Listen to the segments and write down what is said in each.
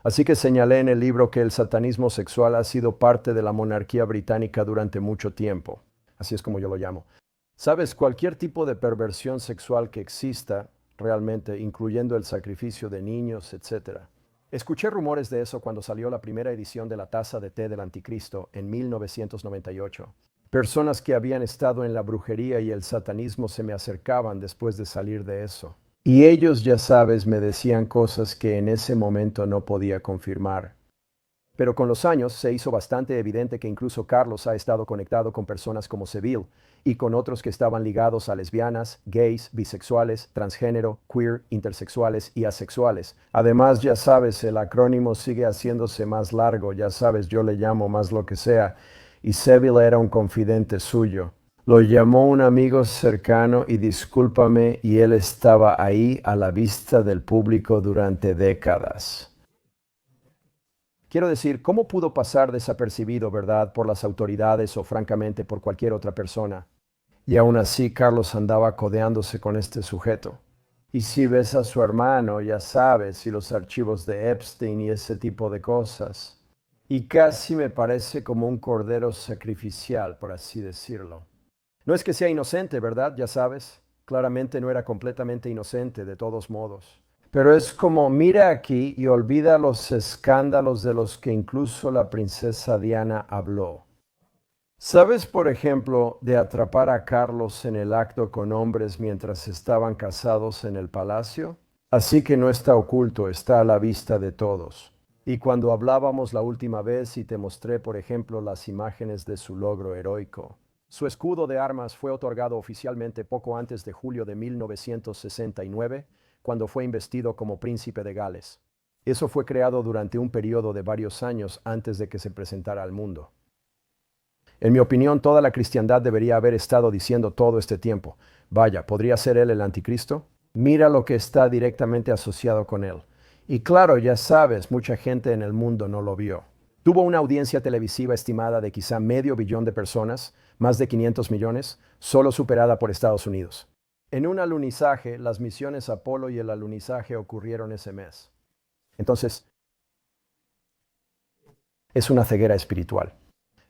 Así que señalé en el libro que el satanismo sexual ha sido parte de la monarquía británica durante mucho tiempo. Así es como yo lo llamo. Sabes, cualquier tipo de perversión sexual que exista, realmente, incluyendo el sacrificio de niños, etcétera. Escuché rumores de eso cuando salió la primera edición de la Taza de Té del Anticristo en 1998. Personas que habían estado en la brujería y el satanismo se me acercaban después de salir de eso. Y ellos, ya sabes, me decían cosas que en ese momento no podía confirmar. Pero con los años se hizo bastante evidente que incluso Carlos ha estado conectado con personas como Seville y con otros que estaban ligados a lesbianas, gays, bisexuales, transgénero, queer, intersexuales y asexuales. Además, ya sabes, el acrónimo sigue haciéndose más largo, ya sabes, yo le llamo más lo que sea, y Seville era un confidente suyo. Lo llamó un amigo cercano y discúlpame, y él estaba ahí a la vista del público durante décadas. Quiero decir, ¿cómo pudo pasar desapercibido, verdad, por las autoridades o francamente por cualquier otra persona? Y aún así Carlos andaba codeándose con este sujeto. Y si ves a su hermano, ya sabes, y los archivos de Epstein y ese tipo de cosas. Y casi me parece como un cordero sacrificial, por así decirlo. No es que sea inocente, ¿verdad? Ya sabes. Claramente no era completamente inocente, de todos modos. Pero es como mira aquí y olvida los escándalos de los que incluso la princesa Diana habló. ¿Sabes, por ejemplo, de atrapar a Carlos en el acto con hombres mientras estaban casados en el palacio? Así que no está oculto, está a la vista de todos. Y cuando hablábamos la última vez y te mostré, por ejemplo, las imágenes de su logro heroico. Su escudo de armas fue otorgado oficialmente poco antes de julio de 1969, cuando fue investido como príncipe de Gales. Eso fue creado durante un periodo de varios años antes de que se presentara al mundo. En mi opinión, toda la cristiandad debería haber estado diciendo todo este tiempo, vaya, ¿podría ser él el anticristo? Mira lo que está directamente asociado con él. Y claro, ya sabes, mucha gente en el mundo no lo vio. Tuvo una audiencia televisiva estimada de quizá medio billón de personas, más de 500 millones, solo superada por Estados Unidos. En un alunizaje, las misiones Apolo y el alunizaje ocurrieron ese mes. Entonces, es una ceguera espiritual.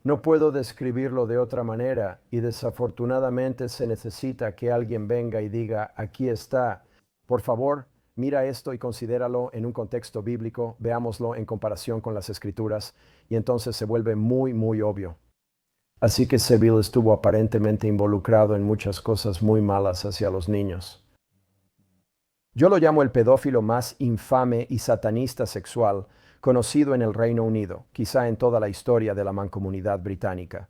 No puedo describirlo de otra manera y desafortunadamente se necesita que alguien venga y diga, aquí está, por favor, mira esto y considéralo en un contexto bíblico, veámoslo en comparación con las escrituras y entonces se vuelve muy, muy obvio. Así que Seville estuvo aparentemente involucrado en muchas cosas muy malas hacia los niños. Yo lo llamo el pedófilo más infame y satanista sexual conocido en el Reino Unido, quizá en toda la historia de la mancomunidad británica.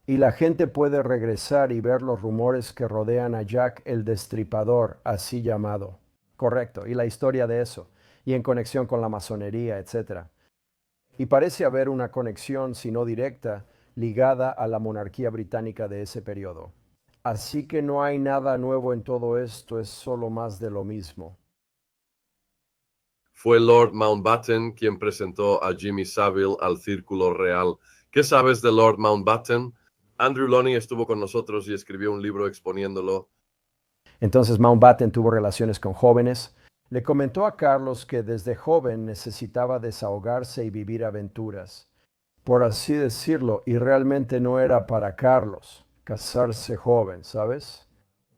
Y la gente puede regresar y ver los rumores que rodean a Jack el Destripador, así llamado. Correcto, y la historia de eso, y en conexión con la masonería, etc. Y parece haber una conexión, si no directa, ligada a la monarquía británica de ese periodo. Así que no hay nada nuevo en todo esto, es solo más de lo mismo. Fue Lord Mountbatten quien presentó a Jimmy Savile al Círculo Real. ¿Qué sabes de Lord Mountbatten? Andrew Loney estuvo con nosotros y escribió un libro exponiéndolo. Entonces Mountbatten tuvo relaciones con jóvenes. Le comentó a Carlos que desde joven necesitaba desahogarse y vivir aventuras, por así decirlo, y realmente no era para Carlos casarse joven, ¿sabes?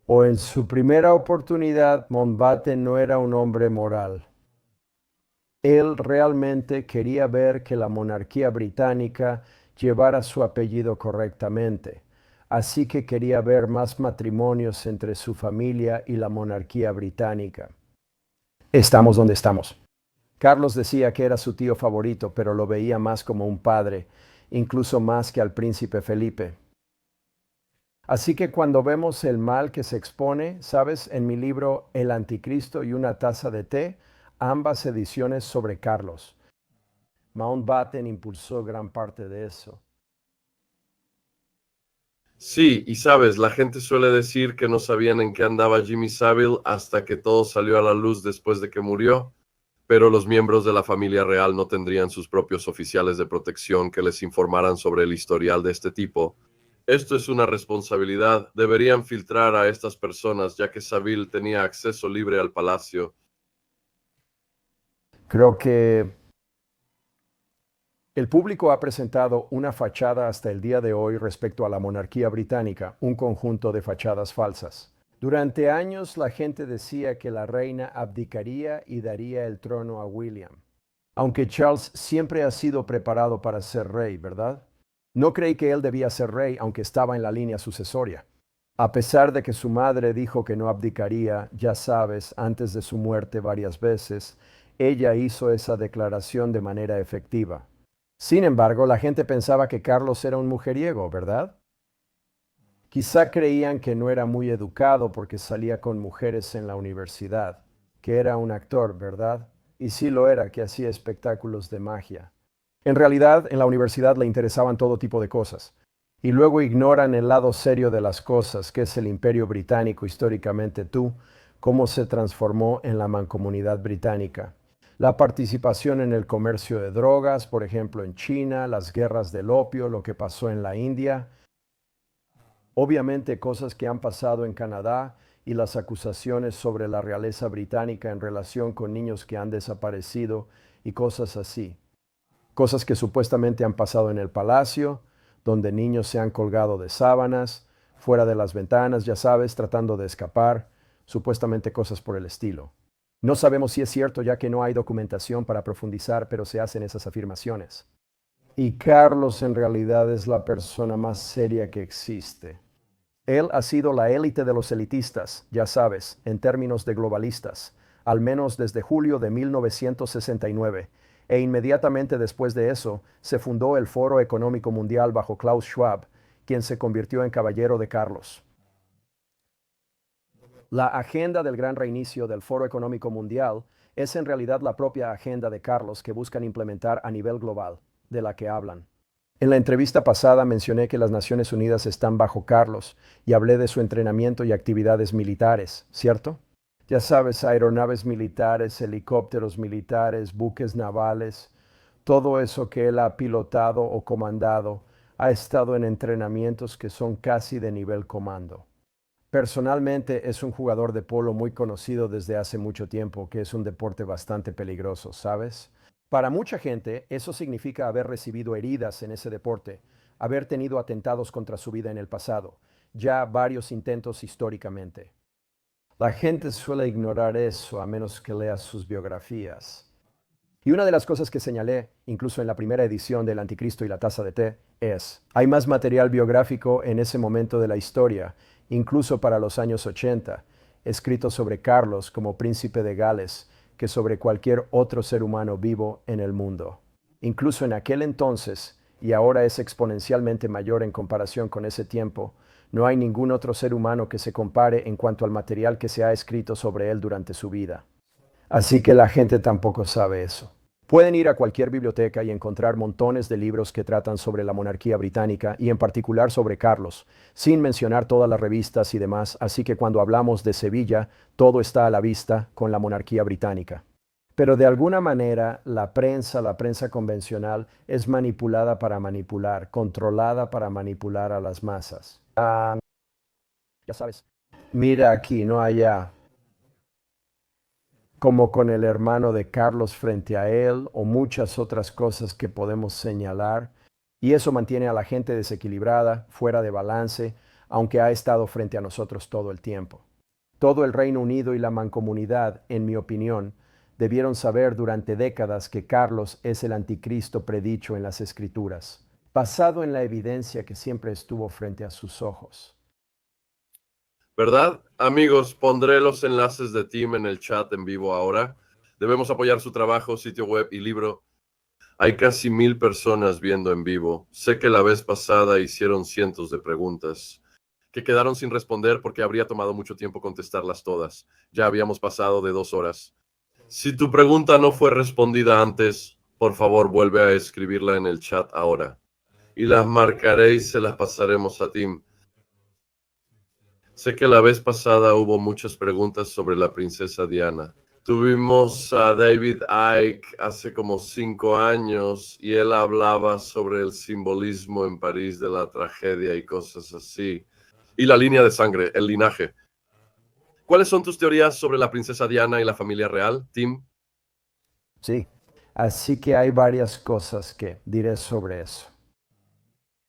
O en su primera oportunidad, Mountbatten no era un hombre moral. Él realmente quería ver que la monarquía británica llevara su apellido correctamente, así que quería ver más matrimonios entre su familia y la monarquía británica. Estamos donde estamos. Carlos decía que era su tío favorito, pero lo veía más como un padre, incluso más que al príncipe Felipe. Así que cuando vemos el mal que se expone, sabes, en mi libro El Anticristo y una taza de té, ambas ediciones sobre Carlos. Mountbatten impulsó gran parte de eso. Sí, y sabes, la gente suele decir que no sabían en qué andaba Jimmy Savile hasta que todo salió a la luz después de que murió, pero los miembros de la familia real no tendrían sus propios oficiales de protección que les informaran sobre el historial de este tipo. Esto es una responsabilidad. Deberían filtrar a estas personas, ya que Savile tenía acceso libre al palacio. Creo que El público ha presentado una fachada hasta el día de hoy respecto a la monarquía británica, un conjunto de fachadas falsas. Durante años la gente decía que la reina abdicaría y daría el trono a William. Aunque Charles siempre ha sido preparado para ser rey, ¿verdad? No creí que él debía ser rey, aunque estaba en la línea sucesoria. A pesar de que su madre dijo que no abdicaría, ya sabes, antes de su muerte varias veces, ella hizo esa declaración de manera efectiva. Sin embargo, la gente pensaba que Carlos era un mujeriego, ¿verdad? Quizá creían que no era muy educado porque salía con mujeres en la universidad, que era un actor, ¿verdad? Y sí lo era, que hacía espectáculos de magia. En realidad, en la universidad le interesaban todo tipo de cosas. Y luego ignoran el lado serio de las cosas, que es el Imperio Británico históricamente cómo se transformó en la mancomunidad británica. La participación en el comercio de drogas, por ejemplo en China, las guerras del opio, lo que pasó en la India, obviamente cosas que han pasado en Canadá y las acusaciones sobre la realeza británica en relación con niños que han desaparecido y cosas así. Cosas que supuestamente han pasado en el palacio, donde niños se han colgado de sábanas, fuera de las ventanas, ya sabes, tratando de escapar, supuestamente cosas por el estilo. No sabemos si es cierto ya que no hay documentación para profundizar, pero se hacen esas afirmaciones. Y Carlos en realidad es la persona más seria que existe. Él ha sido la élite de los elitistas, ya sabes, en términos de globalistas, al menos desde julio de 1969, e inmediatamente después de eso se fundó el Foro Económico Mundial bajo Klaus Schwab, quien se convirtió en caballero de Carlos. La agenda del gran reinicio del Foro Económico Mundial es en realidad la propia agenda de Carlos que buscan implementar a nivel global, de la que hablan. En la entrevista pasada mencioné que las Naciones Unidas están bajo Carlos y hablé de su entrenamiento y actividades militares, ¿cierto? Ya sabes, aeronaves militares, helicópteros militares, buques navales, todo eso que él ha pilotado o comandado ha estado en entrenamientos que son casi de nivel comando. Personalmente es un jugador de polo muy conocido desde hace mucho tiempo, que es un deporte bastante peligroso, ¿sabes? Para mucha gente eso significa haber recibido heridas en ese deporte, haber tenido atentados contra su vida en el pasado, ya varios intentos históricamente. La gente suele ignorar eso a menos que lea sus biografías. Y una de las cosas que señalé, incluso en la primera edición del Anticristo y la taza de té, es, hay más material biográfico en ese momento de la historia, incluso para los años 80, escrito sobre Carlos como príncipe de Gales, que sobre cualquier otro ser humano vivo en el mundo. Incluso en aquel entonces, y ahora es exponencialmente mayor en comparación con ese tiempo, no hay ningún otro ser humano que se compare en cuanto al material que se ha escrito sobre él durante su vida. Así que la gente tampoco sabe eso. Pueden ir a cualquier biblioteca y encontrar montones de libros que tratan sobre la monarquía británica y en particular sobre Carlos, sin mencionar todas las revistas y demás, así que cuando hablamos de Sevilla, todo está a la vista con la monarquía británica. Pero de alguna manera la prensa convencional, es manipulada para manipular, controlada para manipular a las masas. Ya sabes, mira aquí, no allá, como con el hermano de Carlos frente a él o muchas otras cosas que podemos señalar, y eso mantiene a la gente desequilibrada, fuera de balance, aunque ha estado frente a nosotros todo el tiempo. Todo el Reino Unido y la mancomunidad, en mi opinión, debieron saber durante décadas que Carlos es el anticristo predicho en las Escrituras, basado en la evidencia que siempre estuvo frente a sus ojos. ¿Verdad? Amigos, pondré los enlaces de Tim en el chat en vivo ahora. Debemos apoyar su trabajo, sitio web y libro. Hay casi 1000 personas viendo en vivo. Sé que la vez pasada hicieron cientos de preguntas que quedaron sin responder porque habría tomado mucho tiempo contestarlas todas. Ya habíamos pasado de 2 horas. Si tu pregunta no fue respondida antes, por favor vuelve a escribirla en el chat ahora. Y las marcaré y se las pasaremos a Tim. Sé que la vez pasada hubo muchas preguntas sobre la princesa Diana. Tuvimos a David Icke hace como 5 años y él hablaba sobre el simbolismo en París de la tragedia y cosas así. Y la línea de sangre, el linaje. ¿Cuáles son tus teorías sobre la princesa Diana y la familia real, Tim? Sí, Así que hay varias cosas que diré sobre eso.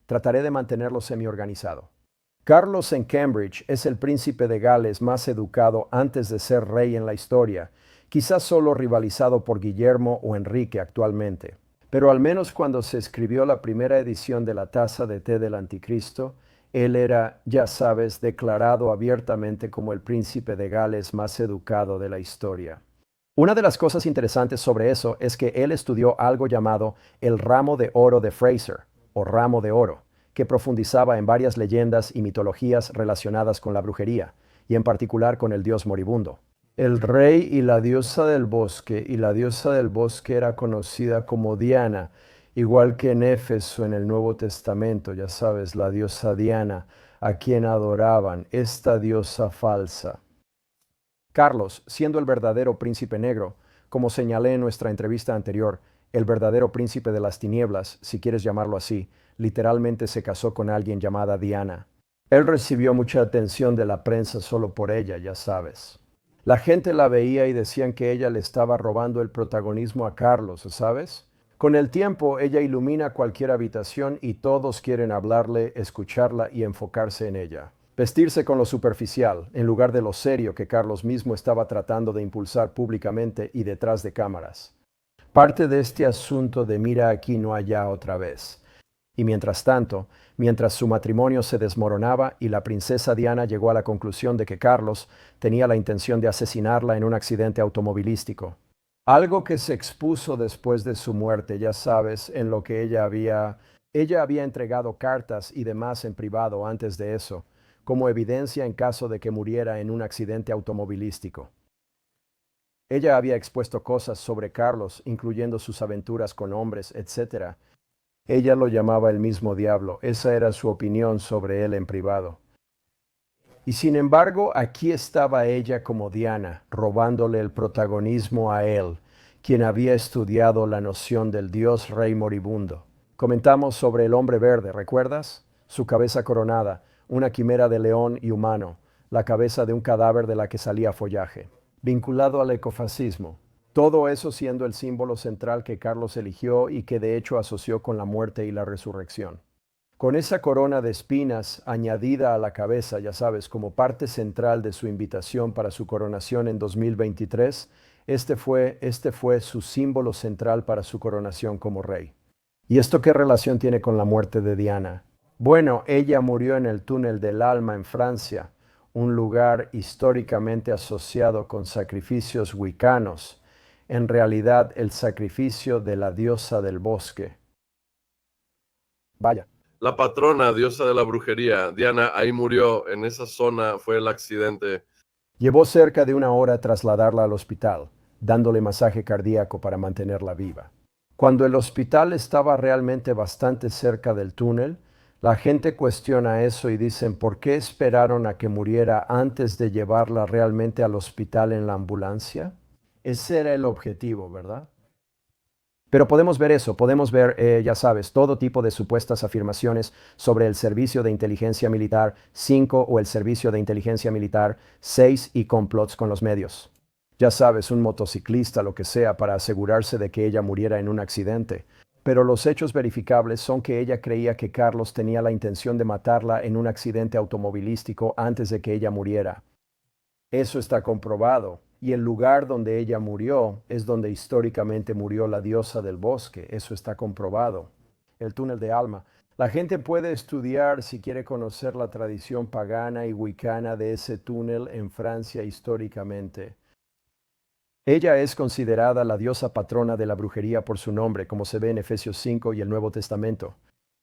Trataré de mantenerlo semi-organizado. Carlos en Cambridge es el príncipe de Gales más educado antes de ser rey en la historia, quizás solo rivalizado por Guillermo o Enrique actualmente. Pero al menos cuando se escribió la primera edición de la Taza de Té del Anticristo, él era, ya sabes, declarado abiertamente como el príncipe de Gales más educado de la historia. Una de las cosas interesantes sobre eso es que él estudió algo llamado el ramo de oro de Fraser, o ramo de oro, que profundizaba en varias leyendas y mitologías relacionadas con la brujería, y en particular con el dios moribundo. El rey y la diosa del bosque, y la diosa del bosque era conocida como Diana, igual que en Éfeso en el Nuevo Testamento, ya sabes, la diosa Diana, a quien adoraban, esta diosa falsa. Carlos, siendo el verdadero príncipe negro, como señalé en nuestra entrevista anterior, el verdadero príncipe de las tinieblas, si quieres llamarlo así, literalmente se casó con alguien llamada Diana. Él recibió mucha atención de la prensa solo por ella, ya sabes. La gente la veía y decían que ella le estaba robando el protagonismo a Carlos, ¿sabes? Con el tiempo, ella ilumina cualquier habitación y todos quieren hablarle, escucharla y enfocarse en ella. Vestirse con lo superficial, en lugar de lo serio que Carlos mismo estaba tratando de impulsar públicamente y detrás de cámaras. Parte de este asunto de mira aquí no allá otra vez. Y mientras tanto, mientras su matrimonio se desmoronaba y la princesa Diana llegó a la conclusión de que Carlos tenía la intención de asesinarla en un accidente automovilístico. Algo que se expuso después de su muerte, ya sabes, en lo que ella había entregado cartas y demás en privado antes de eso, como evidencia en caso de que muriera en un accidente automovilístico. Ella había expuesto cosas sobre Carlos, incluyendo sus aventuras con hombres, etc. Ella lo llamaba el mismo diablo, esa era su opinión sobre él en privado. Y sin embargo, aquí estaba ella como Diana, robándole el protagonismo a él, quien había estudiado la noción del dios rey moribundo. Comentamos sobre el hombre verde, ¿recuerdas? Su cabeza coronada, una quimera de león y humano, la cabeza de un cadáver de la que salía follaje. Vinculado al ecofascismo. Todo eso siendo el símbolo central que Carlos eligió y que de hecho asoció con la muerte y la resurrección. Con esa corona de espinas añadida a la cabeza, ya sabes, como parte central de su invitación para su coronación en 2023, este fue su símbolo central para su coronación como rey. ¿Y esto qué relación tiene con la muerte de Diana? Bueno, ella murió en el túnel del Alma en Francia, un lugar históricamente asociado con sacrificios wiccanos, en realidad el sacrificio de la diosa del bosque. Vaya. La patrona, diosa de la brujería, Diana, ahí murió, en esa zona fue el accidente. Llevó cerca de 1 hora trasladarla al hospital, dándole masaje cardíaco para mantenerla viva. Cuando el hospital estaba realmente bastante cerca del túnel, la gente cuestiona eso y dicen, ¿por qué esperaron a que muriera antes de llevarla realmente al hospital en la ambulancia? Ese era el objetivo, ¿verdad? Pero podemos ver eso, podemos ver, ya sabes, todo tipo de supuestas afirmaciones sobre el servicio de inteligencia militar 5 o el servicio de inteligencia militar 6 y complots con los medios. Ya sabes, un motociclista, lo que sea, para asegurarse de que ella muriera en un accidente. Pero los hechos verificables son que ella creía que Carlos tenía la intención de matarla en un accidente automovilístico antes de que ella muriera. Eso está comprobado. Y el lugar donde ella murió es donde históricamente murió la diosa del bosque. Eso está comprobado. El túnel de Alma. La gente puede estudiar si quiere conocer la tradición pagana y wicana de ese túnel en Francia históricamente. Ella es considerada la diosa patrona de la brujería por su nombre, como se ve en Efesios 5 y el Nuevo Testamento.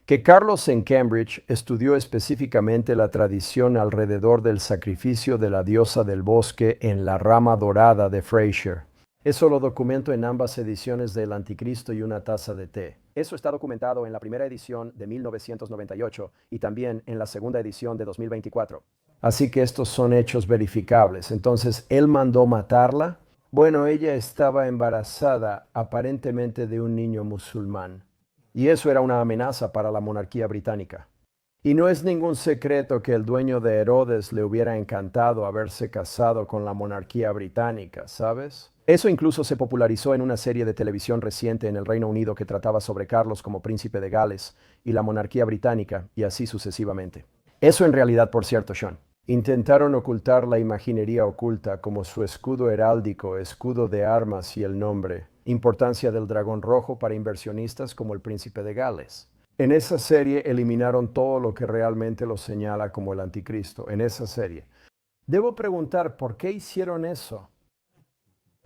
Que Carlos en Cambridge estudió específicamente la tradición alrededor del sacrificio de la diosa del bosque en la rama dorada de Fraser. Eso lo documento en ambas ediciones del Anticristo y una taza de té. Eso está documentado en la primera edición de 1998 y también en la segunda edición de 2024. Así que estos son hechos verificables. Entonces, ¿él mandó matarla? Bueno, ella estaba embarazada aparentemente de un niño musulmán. Y eso era una amenaza para la monarquía británica. Y no es ningún secreto que el dueño de Herodes le hubiera encantado haberse casado con la monarquía británica, ¿sabes? Eso incluso se popularizó en una serie de televisión reciente en el Reino Unido que trataba sobre Carlos como príncipe de Gales y la monarquía británica, y así sucesivamente. Eso en realidad, por cierto, Sean. Intentaron ocultar la imaginería oculta como su escudo heráldico, escudo de armas y el nombre. Importancia del dragón rojo para inversionistas como el príncipe de Gales. En esa serie eliminaron todo lo que realmente lo señala como el anticristo. En esa serie. Debo preguntar, ¿por qué hicieron eso?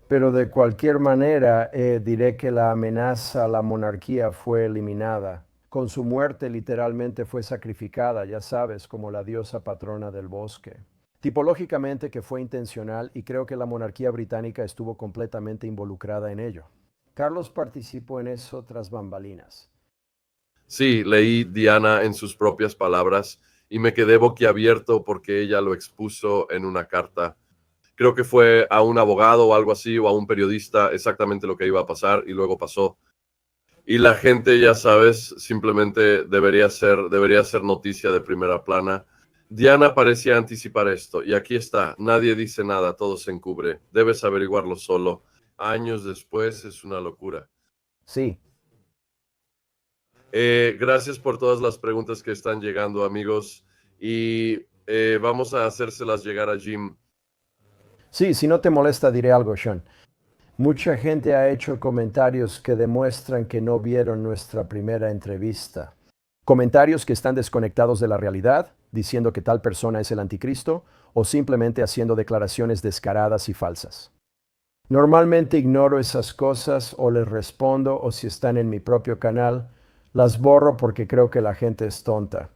Pero de cualquier manera, diré que la amenaza a la monarquía fue eliminada. Con su muerte literalmente fue sacrificada, ya sabes, como la diosa patrona del bosque. Tipológicamente que fue intencional y creo que la monarquía británica estuvo completamente involucrada en ello. Carlos participó en eso tras bambalinas. Sí, leí Diana en sus propias palabras y me quedé boquiabierto porque ella lo expuso en una carta. Creo que fue a un abogado o algo así, o a un periodista, exactamente lo que iba a pasar y luego pasó. Y la gente, ya sabes, simplemente debería ser noticia de primera plana. Diana parecía anticipar esto y aquí está, nadie dice nada, todo se encubre. Debes averiguarlo solo. Años después es una locura. Sí. Gracias por todas las preguntas que están llegando, amigos, y vamos a hacérselas llegar a Jim. Sí, si no te molesta diré algo, Sean. Mucha gente ha hecho comentarios que demuestran que no vieron nuestra primera entrevista. Comentarios que están desconectados de la realidad, diciendo que tal persona es el anticristo, o simplemente haciendo declaraciones descaradas y falsas. Normalmente ignoro esas cosas o les respondo, o si están en mi propio canal, las borro porque creo que la gente es tonta.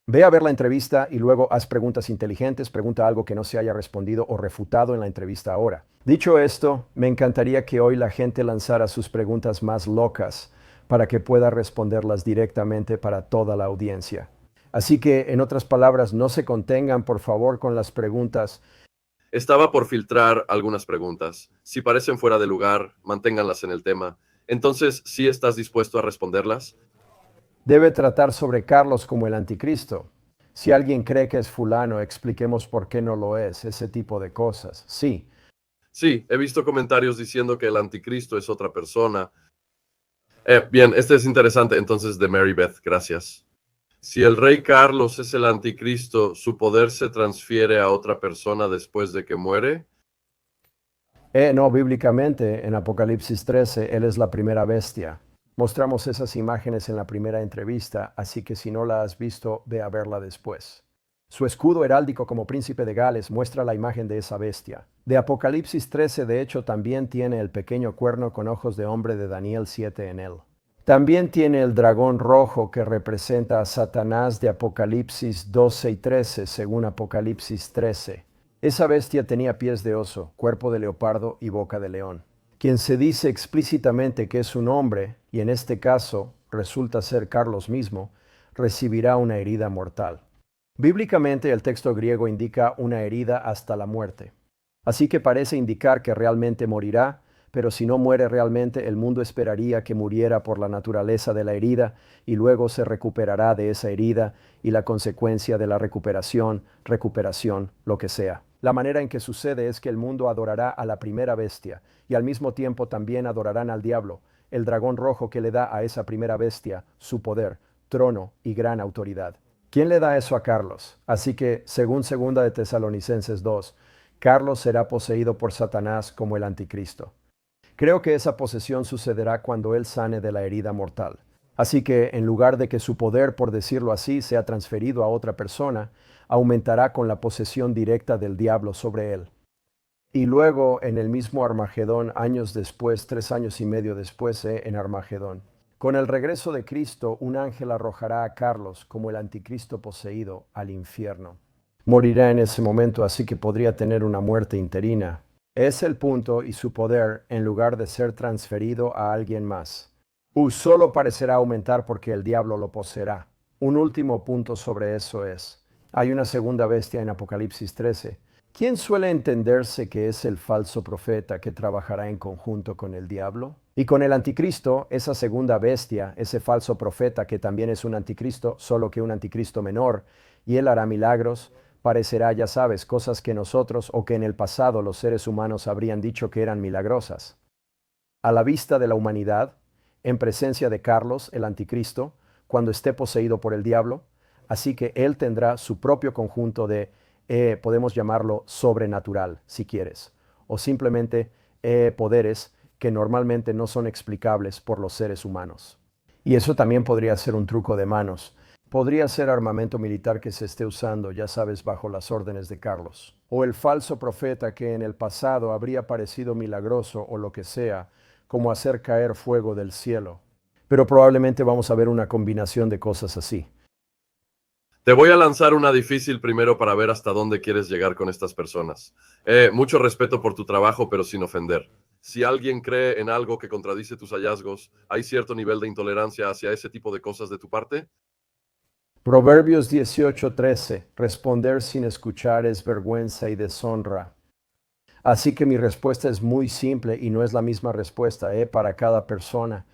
Ve a ver la entrevista y luego haz preguntas inteligentes, pregunta algo que no se haya respondido o refutado en la entrevista ahora. Dicho esto, me encantaría que hoy la gente lanzara sus preguntas más locas para que pueda responderlas directamente para toda la audiencia. Así que, en otras palabras, no se contengan, por favor, con las preguntas. Estaba por filtrar algunas preguntas. Si parecen fuera de lugar, manténganlas en el tema. Entonces, ¿sí estás dispuesto a responderlas? Debe tratar sobre Carlos como el anticristo. Si alguien cree que es fulano, expliquemos por qué no lo es, ese tipo de cosas. Sí. Sí, he visto comentarios diciendo que el anticristo es otra persona. Bien, este es interesante. Entonces, de Mary Beth, gracias. Si el rey Carlos es el anticristo, ¿su poder se transfiere a otra persona después de que muere? No, bíblicamente, en Apocalipsis 13, él es la primera bestia. Mostramos esas imágenes en la primera entrevista, así que si no la has visto, ve a verla después. Su escudo heráldico como príncipe de Gales muestra la imagen de esa bestia. De Apocalipsis 13, de hecho, también tiene el pequeño cuerno con ojos de hombre de Daniel 7 en él. También tiene el dragón rojo que representa a Satanás de Apocalipsis 12 y 13, según Apocalipsis 13. Esa bestia tenía pies de oso, cuerpo de leopardo y boca de león. Quien se dice explícitamente que es un hombre, y en este caso resulta ser Carlos mismo, recibirá una herida mortal. Bíblicamente el texto griego indica una herida hasta la muerte. Así que parece indicar que realmente morirá, pero si no muere realmente, el mundo esperaría que muriera por la naturaleza de la herida y luego se recuperará de esa herida y la consecuencia de la recuperación, lo que sea. La manera en que sucede es que el mundo adorará a la primera bestia y al mismo tiempo también adorarán al diablo, el dragón rojo que le da a esa primera bestia su poder, trono y gran autoridad. ¿Quién le da eso a Carlos? Así que, según 2 de Tesalonicenses 2, Carlos será poseído por Satanás como el anticristo. Creo que esa posesión sucederá cuando él sane de la herida mortal. Así que, en lugar de que su poder, por decirlo así, sea transferido a otra persona, aumentará con la posesión directa del diablo sobre él. Y luego, en el mismo Armagedón, años después, 3 años y medio después, en Armagedón, con el regreso de Cristo, un ángel arrojará a Carlos, como el anticristo poseído, al infierno. Morirá en ese momento, así que podría tener una muerte interina. Es el punto y su poder, en lugar de ser transferido a alguien más. Solo parecerá aumentar porque el diablo lo poseerá. Un último punto sobre eso es, hay una segunda bestia en Apocalipsis 13. ¿Quién suele entenderse que es el falso profeta que trabajará en conjunto con el diablo? Y con el anticristo, esa segunda bestia, ese falso profeta que también es un anticristo, solo que un anticristo menor, y él hará milagros, parecerá, ya sabes, cosas que nosotros o que en el pasado los seres humanos habrían dicho que eran milagrosas. A la vista de la humanidad, en presencia de Carlos, el anticristo, cuando esté poseído por el diablo, así que él tendrá su propio conjunto de, podemos llamarlo sobrenatural, si quieres, o simplemente poderes que normalmente no son explicables por los seres humanos. Y eso también podría ser un truco de manos. Podría ser armamento militar que se esté usando, ya sabes, bajo las órdenes de Carlos. O el falso profeta que en el pasado habría parecido milagroso o lo que sea, como hacer caer fuego del cielo. Pero probablemente vamos a ver una combinación de cosas así. Te voy a lanzar una difícil primero para ver hasta dónde quieres llegar con estas personas. Mucho respeto por tu trabajo, pero sin ofender. Si alguien cree en algo que contradice tus hallazgos, ¿hay cierto nivel de intolerancia hacia ese tipo de cosas de tu parte? Proverbios 18:13. Responder sin escuchar es vergüenza y deshonra. Así que mi respuesta es muy simple y no es la misma respuesta para cada persona.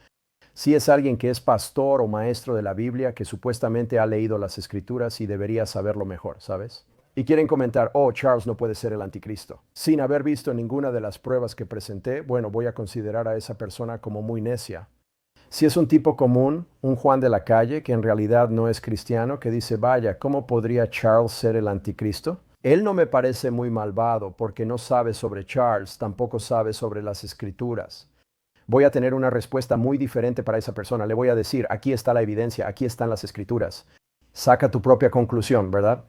Si es alguien que es pastor o maestro de la Biblia, que supuestamente ha leído las escrituras y debería saberlo mejor, ¿sabes? Y quieren comentar, oh, Charles no puede ser el anticristo. Sin haber visto ninguna de las pruebas que presenté, bueno, voy a considerar a esa persona como muy necia. Si es un tipo común, un Juan de la calle, que en realidad no es cristiano, que dice, vaya, ¿cómo podría Charles ser el anticristo? Él no me parece muy malvado porque no sabe sobre Charles, tampoco sabe sobre las escrituras. Voy a tener una respuesta muy diferente para esa persona. Le voy a decir, aquí está la evidencia, aquí están las escrituras. Saca tu propia conclusión, ¿verdad?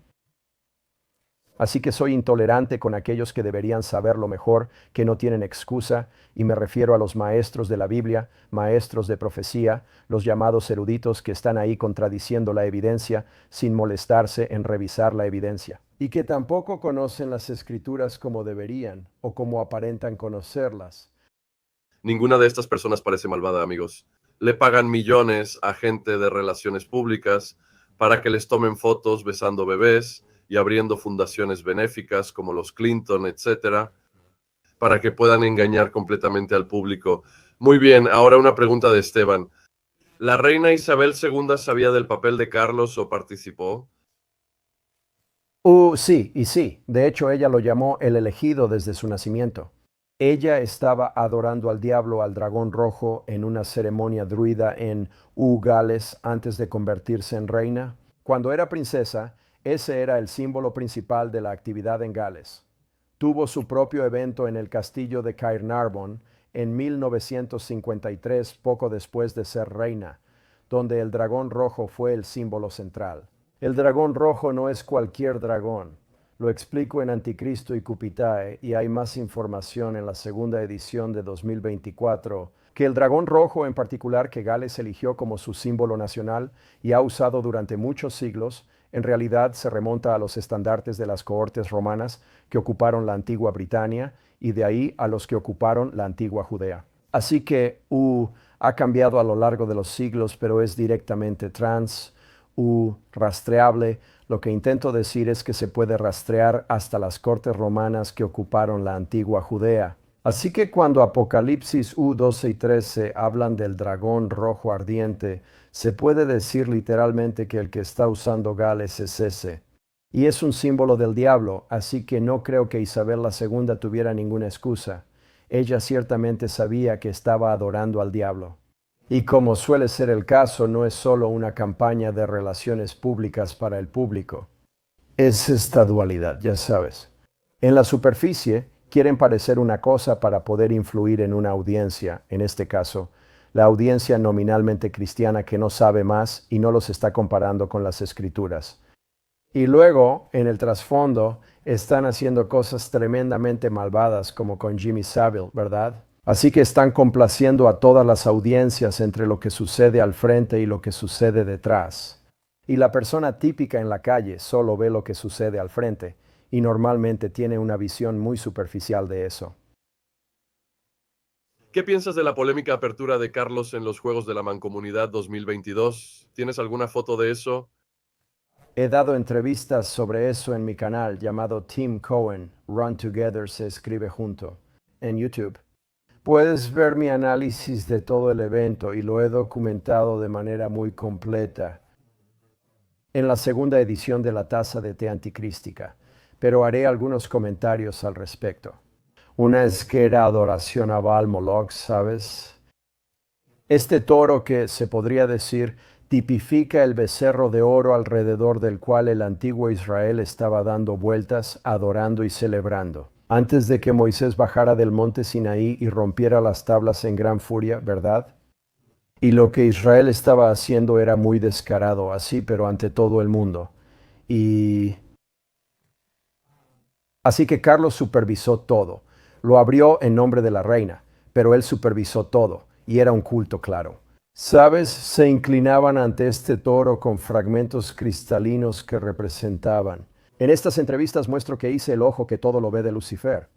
Así que soy intolerante con aquellos que deberían saberlo mejor, que no tienen excusa, y me refiero a los maestros de la Biblia, maestros de profecía, los llamados eruditos que están ahí contradiciendo la evidencia sin molestarse en revisar la evidencia, y que tampoco conocen las escrituras como deberían o como aparentan conocerlas. Ninguna de estas personas parece malvada, amigos. Le pagan millones a gente de relaciones públicas para que les tomen fotos besando bebés y abriendo fundaciones benéficas como los Clinton, etcétera, para que puedan engañar completamente al público. Muy bien, ahora una pregunta de Esteban. ¿La reina Isabel II sabía del papel de Carlos o participó? Sí, y sí. De hecho, ella lo llamó el elegido desde su nacimiento. Ella estaba adorando al diablo, al dragón rojo, en una ceremonia druida en Gales antes de convertirse en reina. Cuando era princesa, ese era el símbolo principal de la actividad en Gales. Tuvo su propio evento en el castillo de Caernarvon en 1953, poco después de ser reina, donde el dragón rojo fue el símbolo central. El dragón rojo no es cualquier dragón. Lo explico en Anticristo y Cupitae, y hay más información en la segunda edición de 2024, que el dragón rojo en particular que Gales eligió como su símbolo nacional y ha usado durante muchos siglos, en realidad se remonta a los estandartes de las cohortes romanas que ocuparon la antigua Britania y de ahí a los que ocuparon la antigua Judea. Así que ha cambiado a lo largo de los siglos, pero es directamente rastreable. Lo que intento decir es que se puede rastrear hasta las cortes romanas que ocuparon la antigua Judea. Así que cuando Apocalipsis 12 y 13 hablan del dragón rojo ardiente, se puede decir literalmente que el que está usando Gales es ese. Y es un símbolo del diablo, así que no creo que Isabel II tuviera ninguna excusa. Ella ciertamente sabía que estaba adorando al diablo. Y como suele ser el caso, no es solo una campaña de relaciones públicas para el público. Es esta dualidad, ya sabes. En la superficie, quieren parecer una cosa para poder influir en una audiencia, en este caso, la audiencia nominalmente cristiana que no sabe más y no los está comparando con las escrituras. Y luego, en el trasfondo, están haciendo cosas tremendamente malvadas como con Jimmy Savile, ¿verdad? Así que están complaciendo a todas las audiencias entre lo que sucede al frente y lo que sucede detrás. Y la persona típica en la calle solo ve lo que sucede al frente y normalmente tiene una visión muy superficial de eso. ¿Qué piensas de la polémica apertura de Carlos en los Juegos de la Mancomunidad 2022? ¿Tienes alguna foto de eso? He dado entrevistas sobre eso en mi canal llamado Team Cohen, Run Together se escribe junto, en YouTube. Puedes ver mi análisis de todo el evento y lo he documentado de manera muy completa. en la segunda edición de la Taza de Té Anticrística, pero haré algunos comentarios al respecto. Una es que era adoración a Baal Moloch, ¿sabes? Este toro que, se podría decir, tipifica el becerro de oro alrededor del cual el antiguo Israel estaba dando vueltas, adorando y celebrando. Antes de que Moisés bajara del monte Sinaí y rompiera las tablas en gran furia, ¿verdad? Y lo que Israel estaba haciendo era muy descarado, así, pero ante todo el mundo. Y así que Carlos supervisó todo. Lo abrió en nombre de la reina, pero él supervisó todo, y era un culto claro. ¿Sabes? Se inclinaban ante este toro con fragmentos cristalinos que representaban. En estas entrevistas muestro que hice el ojo que todo lo ve de Lucifer.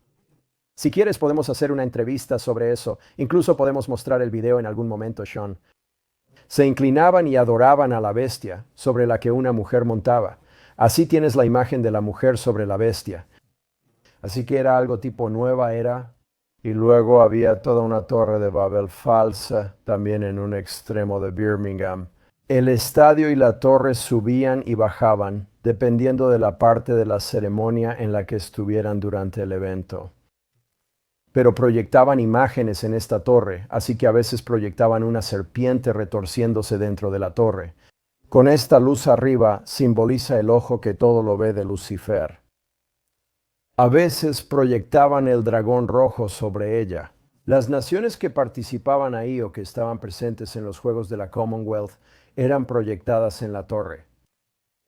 Si quieres podemos hacer una entrevista sobre eso. Incluso podemos mostrar el video en algún momento, Sean. Se inclinaban y adoraban a la bestia sobre la que una mujer montaba. Así tienes la imagen de la mujer sobre la bestia. Así que era algo tipo nueva era. Y luego había toda una torre de Babel falsa, también en un extremo de Birmingham. El estadio y la torre subían y bajaban, dependiendo de la parte de la ceremonia en la que estuvieran durante el evento. Pero proyectaban imágenes en esta torre, así que a veces proyectaban una serpiente retorciéndose dentro de la torre. Con esta luz arriba simboliza el ojo que todo lo ve de Lucifer. A veces proyectaban el dragón rojo sobre ella. Las naciones que participaban ahí o que estaban presentes en los Juegos de la Commonwealth eran proyectadas en la torre.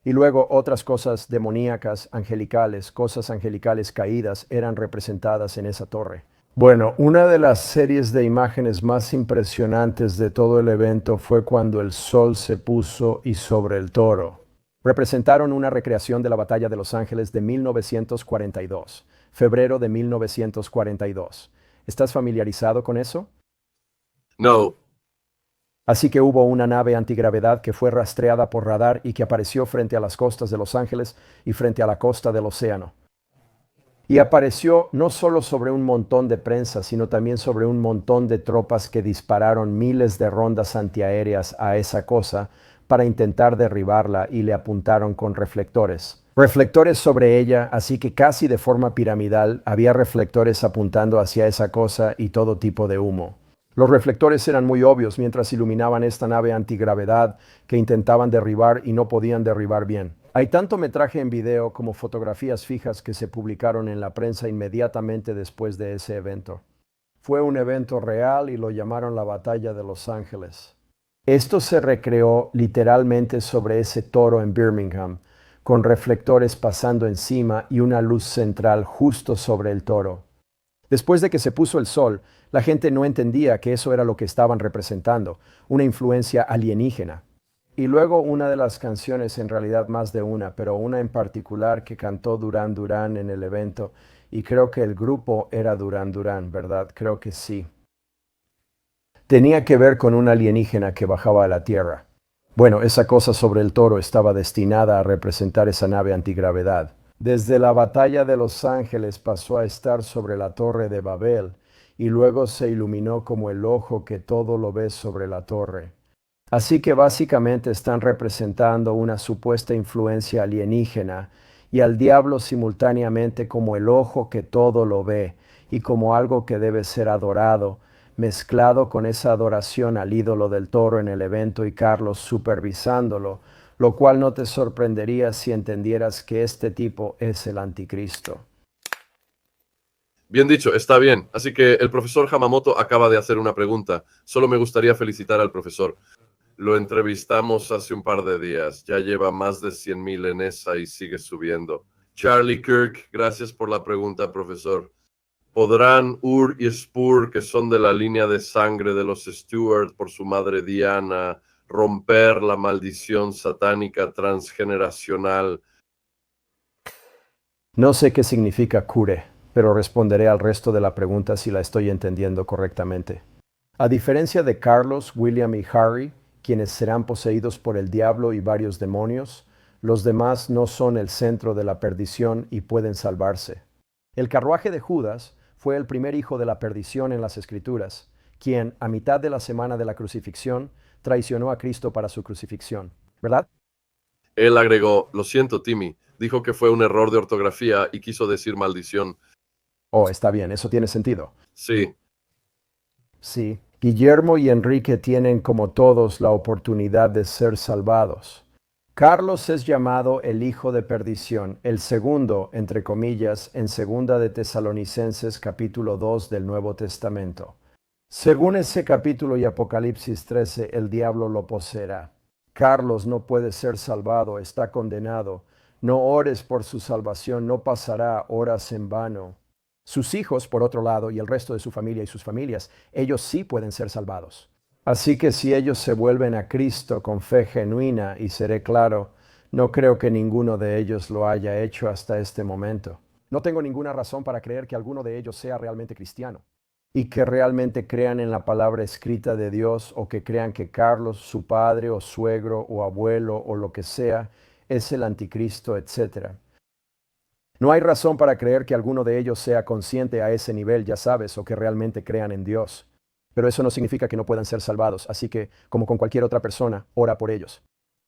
Y luego otras cosas demoníacas, angelicales, cosas angelicales caídas eran representadas en esa torre. Bueno, una de las series de imágenes más impresionantes de todo el evento fue cuando el sol se puso y sobre el toro. Representaron una recreación de la Batalla de Los Ángeles de 1942, febrero de 1942. ¿Estás familiarizado con eso? No. Así que hubo una nave antigravedad que fue rastreada por radar y que apareció frente a las costas de Los Ángeles y frente a la costa del océano. Y apareció no solo sobre un montón de prensa, sino también sobre un montón de tropas que dispararon miles de rondas antiaéreas a esa cosa para intentar derribarla y le apuntaron con reflectores. Reflectores sobre ella, así que casi de forma piramidal había reflectores apuntando hacia esa cosa y todo tipo de humo. Los reflectores eran muy obvios mientras iluminaban esta nave antigravedad que intentaban derribar y no podían derribar bien. Hay tanto metraje en video como fotografías fijas que se publicaron en la prensa inmediatamente después de ese evento. Fue un evento real y lo llamaron la Batalla de Los Ángeles. Esto se recreó literalmente sobre ese toro en Birmingham, con reflectores pasando encima y una luz central justo sobre el toro. Después de que se puso el sol, la gente no entendía que eso era lo que estaban representando, una influencia alienígena. Y luego una de las canciones, en realidad más de una, pero una en particular que cantó Duran Duran en el evento, y creo que el grupo era Duran Duran, ¿verdad? Creo que sí. Tenía que ver con un alienígena que bajaba a la Tierra. Bueno, esa cosa sobre el toro estaba destinada a representar esa nave antigravedad. Desde la Batalla de Los Ángeles pasó a estar sobre la Torre de Babel y luego se iluminó como el ojo que todo lo ve sobre la torre. Así que básicamente están representando una supuesta influencia alienígena y al diablo simultáneamente como el ojo que todo lo ve y como algo que debe ser adorado, mezclado con esa adoración al ídolo del toro en el evento y Carlos supervisándolo, lo cual no te sorprendería si entendieras que este tipo es el anticristo. Bien dicho, está bien. Así que el profesor Hamamoto acaba de hacer una pregunta. Solo me gustaría felicitar al profesor. Lo entrevistamos hace un par de días. Ya lleva más de 100,000 en esa y sigue subiendo. Charlie Kirk, gracias por la pregunta, profesor. ¿Podrán Ur y Spur, que son de la línea de sangre de los Stewart por su madre Diana, romper la maldición satánica transgeneracional? No sé qué significa cure, pero responderé al resto de la pregunta si la estoy entendiendo correctamente. A diferencia de Carlos, William y Harry, quienes serán poseídos por el diablo y varios demonios, los demás no son el centro de la perdición y pueden salvarse. El carruaje de Judas fue el primer hijo de la perdición en las Escrituras, quien, a mitad de la semana de la crucifixión, traicionó a Cristo para su crucifixión, ¿verdad? Él agregó, lo siento, Timmy. Dijo que fue un error de ortografía y quiso decir maldición. Oh, está bien, eso tiene sentido. Sí, Sí, Guillermo y Enrique tienen como todos la oportunidad de ser salvados. Carlos es llamado el hijo de perdición, el segundo, entre comillas, en segunda de Tesalonicenses capítulo 2 del Nuevo Testamento. Según ese capítulo y Apocalipsis 13, el diablo lo poseerá. Carlos no puede ser salvado, está condenado. No ores por su salvación, no pasará horas en vano. Sus hijos, por otro lado, y el resto de su familia y sus familias, ellos sí pueden ser salvados. Así que si ellos se vuelven a Cristo con fe genuina, y seré claro, no creo que ninguno de ellos lo haya hecho hasta este momento. No tengo ninguna razón para creer que alguno de ellos sea realmente cristiano y que realmente crean en la palabra escrita de Dios o que crean que Carlos, su padre o suegro o abuelo o lo que sea, es el anticristo, etc. No hay razón para creer que alguno de ellos sea consciente a ese nivel, ya sabes, o que realmente crean en Dios. Pero eso no significa que no puedan ser salvados, así que, como con cualquier otra persona, ora por ellos.